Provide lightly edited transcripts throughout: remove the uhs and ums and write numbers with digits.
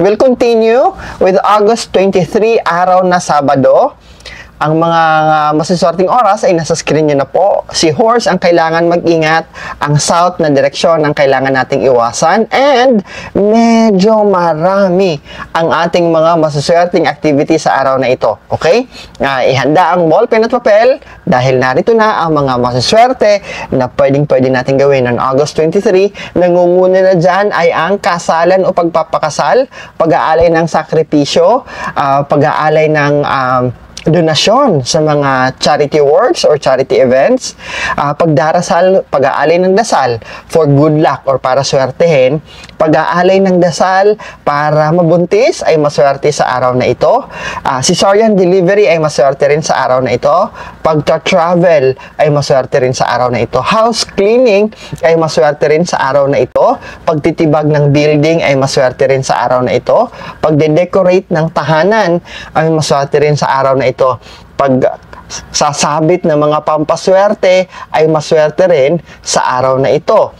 We'll continue with August 23, araw na Sabado. Ang mga masiswerteng oras ay nasa screen nyo na po. Si horse ang kailangan mag-ingat, ang south na direksyon ang kailangan nating iwasan, and medyo marami ang ating mga masiswerteng activity sa araw na ito. Okay? Ihanda ang ballpen at papel dahil narito na ang mga masiswerte na pwede natin gawin on August 23. Nangunguna na dyan ay ang kasalan o pagpapakasal, pag-aalay ng sakripisyo, pag-aalay ng donasyon sa mga charity works or charity events, pagdarasal, pag-aalay ng dasal for good luck or para swertehin, pag-aalay ng dasal para mabuntis ay maswerte sa araw na ito, cesarean delivery ay maswerte rin sa araw na ito, pagta-travel ay maswerte rin sa araw na ito, house cleaning ay maswerte rin sa araw na ito, pagtitibag ng building ay maswerte rin sa araw na ito, pagde-decorate ng tahanan ay maswerte rin sa araw na ito, pag sasabit ng mga pampaswerte ay maswerte rin sa araw na ito,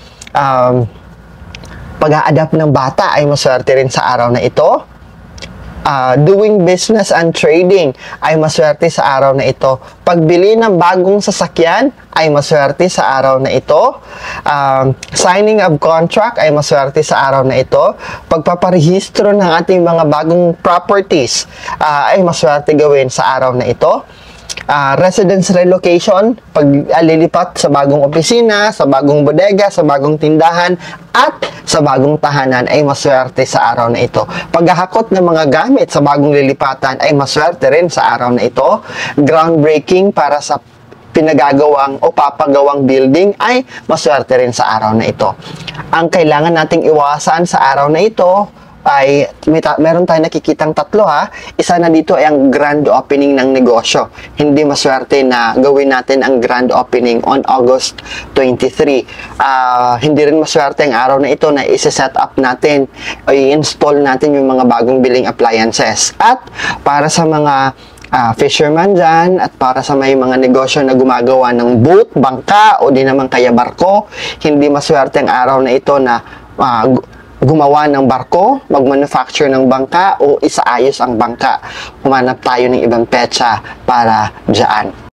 pag-a-adapt ng bata ay maswerte rin sa araw na ito, doing business and trading ay maswerte sa araw na ito, pagbili ng bagong sasakyan ay maswerte sa araw na ito, signing of contract ay maswerte sa araw na ito, pagpaparehistro ng ating mga bagong properties ay maswerte gawin sa araw na ito, residence relocation, paglilipat sa bagong opisina, sa bagong bodega, sa bagong tindahan, at sa bagong tahanan ay maswerte sa araw na ito. Paghahakot ng mga gamit sa bagong lilipatan ay maswerte rin sa araw na ito. Groundbreaking para sa pinagagawang o papagawang building ay maswerte rin sa araw na ito. Ang kailangan nating iwasan sa araw na ito ay meron tayong nakikitang tatlo ha. Isa na dito ay ang grand opening ng negosyo. Hindi maswerte na gawin natin ang grand opening on August 23. Hindi rin maswerte ang araw na ito na isa-set up natin o i-install natin yung mga bagong billing appliances. At para sa mga fisherman dyan at para sa may mga negosyo na gumagawa ng boat, bangka o di naman kaya barko, hindi maswerte ang araw na ito na gumawa ng barko, mag-manufacture ng bangka o isaayos ang bangka. Humanap tayo ng ibang petsa para dyan.